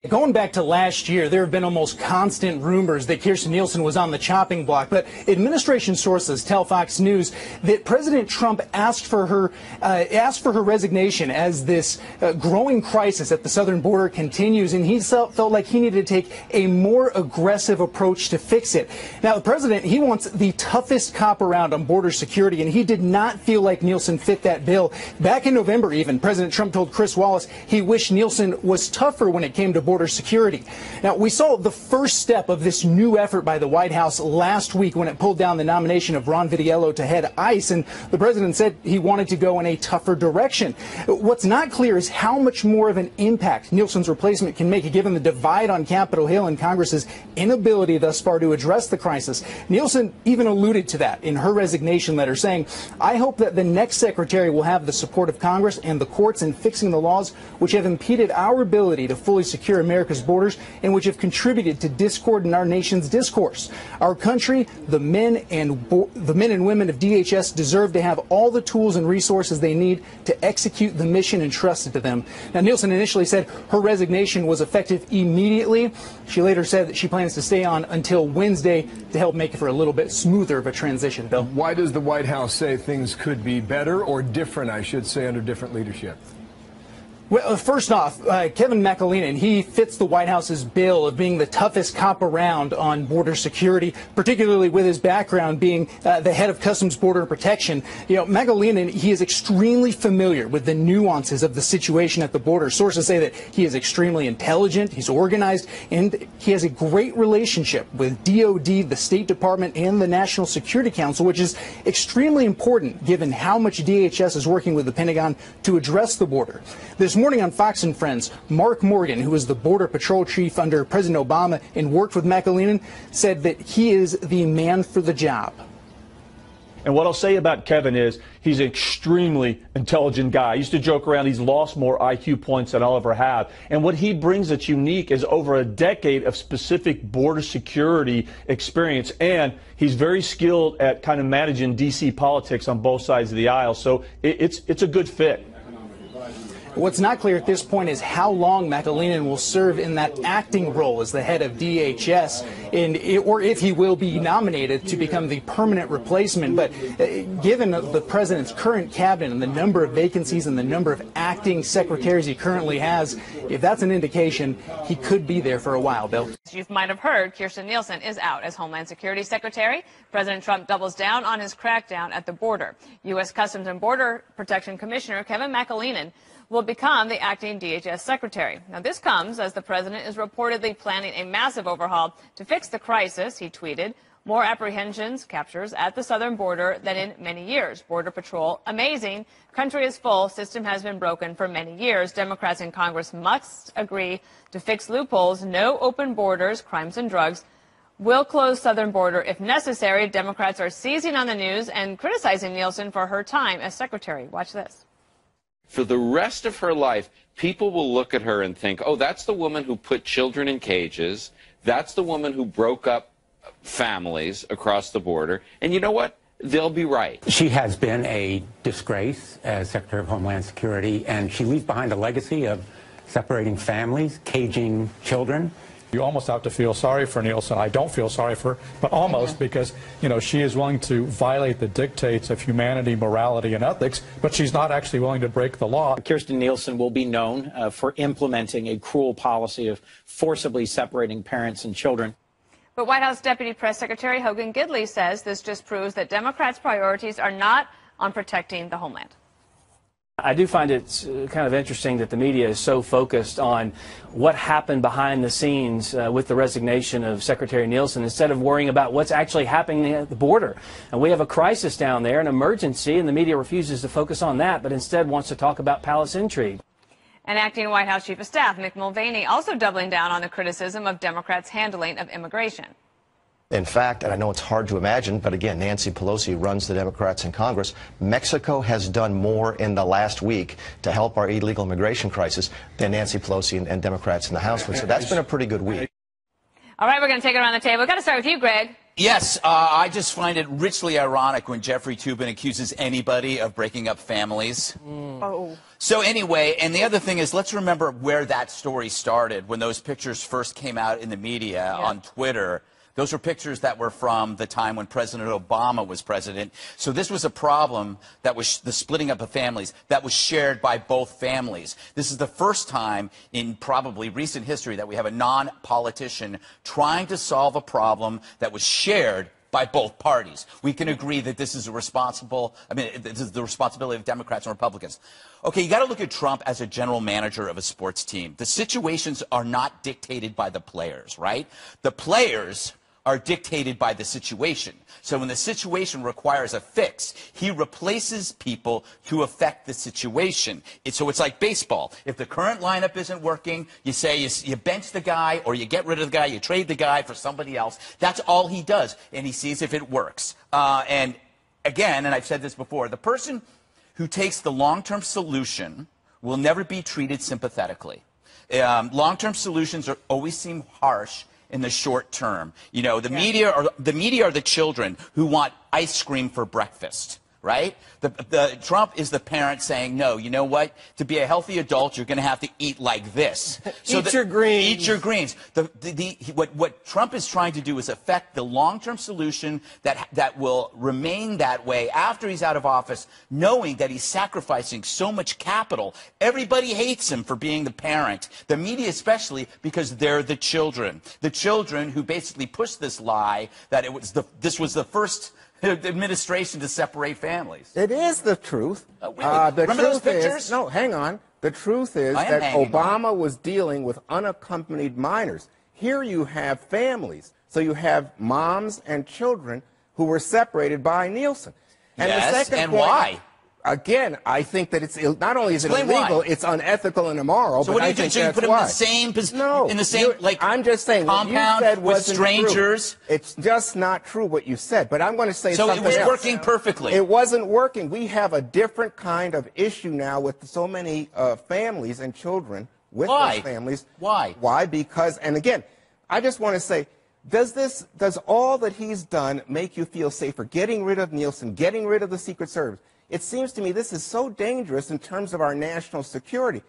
Going back to last year, there have been almost constant rumors that Dhs Nielsen was on the chopping block, but administration sources tell Fox News that President Trump asked for her resignation as this growing crisis at the southern border continues, and he felt like he needed to take a more aggressive approach to fix it. Now, the president, he wants the toughest cop around on border security, and he did not feel like Nielsen fit that bill. Back in November even, President Trump told Chris Wallace he wished Nielsen was tougher when it came to border security. Now, we saw the first step of this new effort by the White House last week when it pulled down the nomination of Ron Vitiello to head ICE, and the president said he wanted to go in a tougher direction. What's not clear is how much more of an impact Nielsen's replacement can make given the divide on Capitol Hill and Congress's inability thus far to address the crisis. Nielsen even alluded to that in her resignation letter, saying, "I hope that the next secretary will have the support of Congress and the courts in fixing the laws which have impeded our ability to fully secure America's borders and which have contributed to discord in our nation's discourse. Our country, the men and women of DHS deserve to have all the tools and resources they need to execute the mission entrusted to them." Now, Nielsen initially said her resignation was effective immediately. She later said that she plans to stay on until Wednesday to help make it for a little bit smoother of a transition, Bill. Why does the White House say things could be better or different, I should say, under different leadership? Well, first off, Kevin McAleenan, he fits the White House's bill of being the toughest cop around on border security, particularly with his background being the head of Customs Border Protection. You know, McAleenan, he is extremely familiar with the nuances of the situation at the border. Sources say that he is extremely intelligent, he's organized, and he has a great relationship with DOD, the State Department, and the National Security Council, which is extremely important given how much DHS is working with the Pentagon to address the border. This morning on Fox and Friends, Mark Morgan, who was the Border Patrol chief under President Obama and worked with McAleenan, said that he is the man for the job. And what I'll say about Kevin is he's an extremely intelligent guy. I used to joke around he's lost more IQ points than I'll ever have. And what he brings that's unique is over a decade of specific border security experience. And he's very skilled at kind of managing D.C. politics on both sides of the aisle. So it's a good fit. What's not clear at this point is how long McAleenan will serve in that acting role as the head of DHS, or if he will be nominated to become the permanent replacement. But given the president's current cabinet and the number of vacancies and the number of acting secretaries he currently has, if that's an indication, he could be there for a while, Bill. As you might have heard, Dhs Nielsen is out as Homeland Security Secretary. President Trump doubles down on his crackdown at the border. U.S. Customs and Border Protection Commissioner Kevin McAleenan will become the acting DHS secretary. Now, this comes as the president is reportedly planning a massive overhaul to fix the crisis. He tweeted, "More apprehensions, captures at the southern border than in many years. Border Patrol, amazing. Country is full. System has been broken for many years. Democrats in Congress must agree to fix loopholes. No open borders, crimes and drugs. Will close southern border if necessary." Democrats are seizing on the news and criticizing Nielsen for her time as secretary. Watch this. For the rest of her life, people will look at her and think, oh, that's the woman who put children in cages. That's the woman who broke up families across the border. And you know what? They'll be right. She has been a disgrace as Secretary of Homeland Security, and she leaves behind a legacy of separating families, caging children. You almost have to feel sorry for Nielsen. I don't feel sorry for her, but almost, because, you know, she is willing to violate the dictates of humanity, morality, and ethics, but she's not actually willing to break the law. Dhs Nielsen will be known for implementing a cruel policy of forcibly separating parents and children. But White House Deputy Press Secretary Hogan Gidley says this just proves that Democrats' priorities are not on protecting the homeland. I do find it kind of interesting that the media is so focused on what happened behind the scenes with the resignation of Secretary Nielsen instead of worrying about what's actually happening at the border. And we have a crisis down there, an emergency, and the media refuses to focus on that, but instead wants to talk about palace intrigue. And acting White House Chief of Staff Mick Mulvaney also doubling down on the criticism of Democrats' handling of immigration. In fact, and I know it's hard to imagine, but again, Nancy Pelosi runs the Democrats in Congress. Mexico has done more in the last week to help our illegal immigration crisis than Nancy Pelosi and Democrats in the House. So that's been a pretty good week. All right, we're going to take it around the table. We've got to start with you, Greg. Yes, I just find it richly ironic when Jeffrey Toobin accuses anybody of breaking up families. Oh. So anyway, and the other thing is, let's remember where that story started when those pictures first came out in the media on Twitter. Those were pictures that were from the time when President Obama was president. So this was a problem that was the splitting up of families that was shared by both families. This is the first time in probably recent history that we have a non-politician trying to solve a problem that was shared by both parties. We can agree that this is this is the responsibility of Democrats and Republicans. Okay, you got to look at Trump as a general manager of a sports team. The situations are not dictated by the players, right? The players are dictated by the situation. So when the situation requires a fix, he replaces people to affect the situation. So it's like baseball. If the current lineup isn't working, you say you bench the guy, or you get rid of the guy, you trade the guy for somebody else. That's all he does, and he sees if it works. And again, and I've said this before, the person who takes the long-term solution will never be treated sympathetically. Long-term solutions always seem harsh in the short term. You know, the media are the children who want ice cream for breakfast, right? Trump is the parent saying, no, you know what? To be a healthy adult, you're going to have to eat like this. So eat your greens. Eat your greens. What Trump is trying to do is affect the long-term solution that will remain that way after he's out of office, knowing that he's sacrificing so much capital. Everybody hates him for being the parent, the media especially, because they're the children who basically pushed this lie that this was the first administration to separate families. It is the truth. Really? The Remember those truth pictures? is, no, hang on. The truth is that Obama was dealing with unaccompanied minors. Here you have families. So you have moms and children who were separated by Nielsen. And yes, the second and point, why? Again, I think that it's not only is it Explain illegal, why. it's unethical and immoral. So but what do you I think do? So you that's put them why. in the same like I'm just saying compound what you said with wasn't strangers. True. It's just not true what you said. But I'm going to say so something it was else. working perfectly. It wasn't working. We have a different kind of issue now with so many families and children with those families. Why? Why? Because, and again, I just want to say, does all that he's done make you feel safer? Getting rid of Nielsen, getting rid of the Secret Service. It seems to me this is so dangerous in terms of our national security.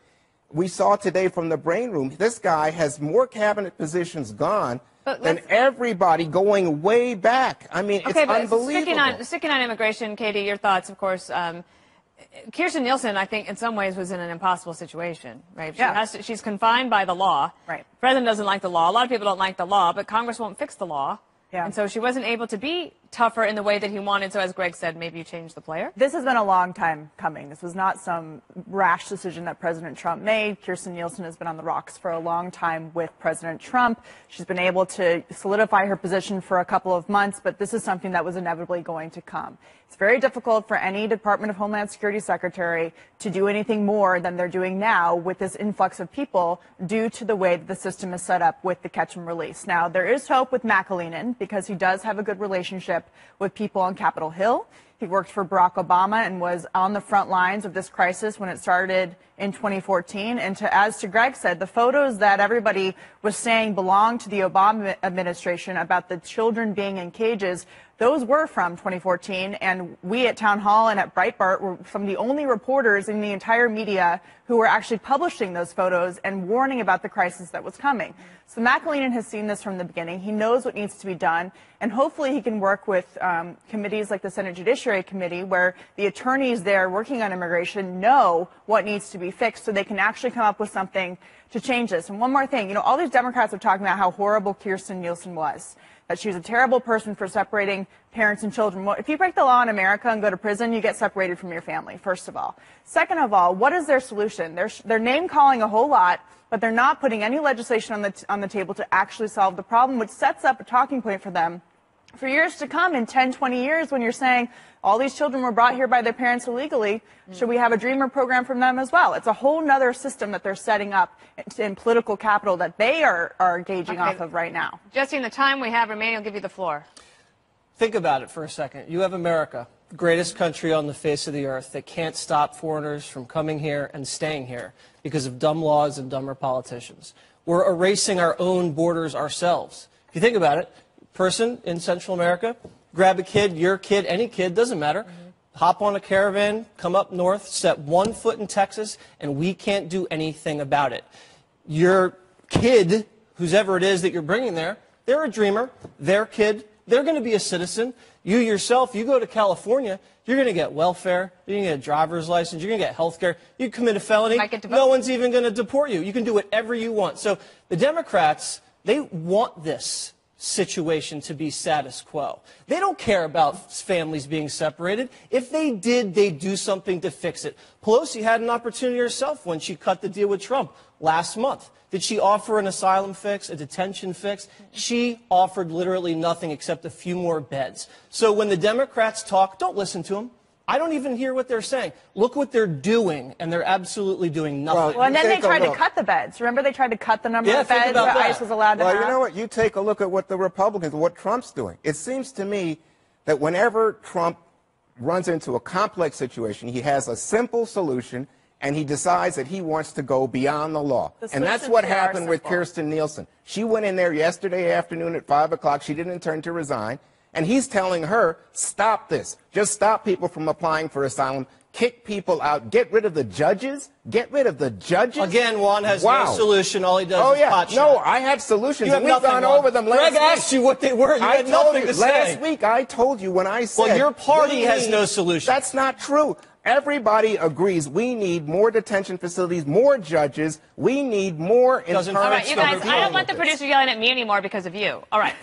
We saw today from the brain room, this guy has more cabinet positions gone than everybody going way back. I mean, it's unbelievable. Sticking on immigration, Katie, your thoughts, of course. Kirstjen Nielsen, I think, in some ways was in an impossible situation, right? She's confined by the law. Right. The president doesn't like the law. A lot of people don't like the law, but Congress won't fix the law. Yeah. And so she wasn't able to be tougher in the way that he wanted. So as Greg said, maybe you change the player. This has been a long time coming. This was not some rash decision that President Trump made. Kirstjen Nielsen has been on the rocks for a long time with President Trump. She's been able to solidify her position for a couple of months, but this is something that was inevitably going to come. It's very difficult for any Department of Homeland Security secretary to do anything more than they're doing now with this influx of people due to the way that the system is set up with the catch and release. Now, there is hope with McAleenan because he does have a good relationship with people on Capitol Hill. He worked for Barack Obama and was on the front lines of this crisis when it started in 2014. And as Greg said, the photos that everybody was saying belonged to the Obama administration about the children being in cages, those were from 2014, and we at Town Hall and at Breitbart were some of the only reporters in the entire media who were actually publishing those photos and warning about the crisis that was coming. So McAleenan has seen this from the beginning. He knows what needs to be done, and hopefully he can work with committees like the Senate Judiciary Committee, where the attorneys there working on immigration know what needs to be fixed so they can actually come up with something to change this. And one more thing, you know, all these Democrats are talking about how horrible Kirstjen Nielsen was, that she was a terrible person for separating parents and children. Well, if you break the law in America and go to prison, you get separated from your family, first of all. Second of all, what is their solution? They're name-calling a whole lot, but they're not putting any legislation on the table to actually solve the problem, which sets up a talking point for them for years to come, in 10, 20 years, when you're saying all these children were brought here by their parents illegally, should we have a Dreamer program from them as well? It's a whole nother system that they're setting up in political capital that they are gauging off of right now. Jesse, in the time we have remaining, I'll give you the floor. Think about it for a second. You have America, the greatest country on the face of the earth, that can't stop foreigners from coming here and staying here because of dumb laws and dumber politicians. We're erasing our own borders ourselves. If you think about it, person in Central America, grab a kid, your kid, any kid, doesn't matter, hop on a caravan, come up north, set one foot in Texas, and we can't do anything about it. Your kid, whoever it is that you're bringing there, they're a dreamer, their kid, they're going to be a citizen. You yourself, you go to California, you're going to get welfare, you're going to get a driver's license, you're going to get health care. You commit a felony, no one's even going to deport you. You can do whatever you want. So the Democrats, they want this situation to be status quo. They don't care about families being separated. If they did, they'd do something to fix it. Pelosi had an opportunity herself when she cut the deal with Trump last month. Did she offer an asylum fix, a detention fix? She offered literally nothing except a few more beds. So when the Democrats talk, don't listen to them. I don't even hear what they're saying. Look what they're doing, and they're absolutely doing nothing. Well, and then they tried to cut the beds. Remember, they tried to cut the number of beds that ICE was allowed to have? Well, you know what? You take a look at what the Republicans, what Trump's doing. It seems to me that whenever Trump runs into a complex situation, he has a simple solution, and he decides that he wants to go beyond the law. And that's what happened with Kirstjen Nielsen. She went in there yesterday afternoon at 5 o'clock. She didn't intend to resign. And he's telling her, stop this. Just stop people from applying for asylum. Kick people out. Get rid of the judges. Get rid of the judges. Again, Juan has no solution. All he does is pot shots. No, I have solutions. We've gone over them last week. Greg asked you what they were. You had nothing to say. Last week I told you when I said... Well, your party has no solution. That's not true. Everybody agrees we need more detention facilities, more judges. We need more... All right, you guys, I don't want the producer yelling at me anymore because of you. All right.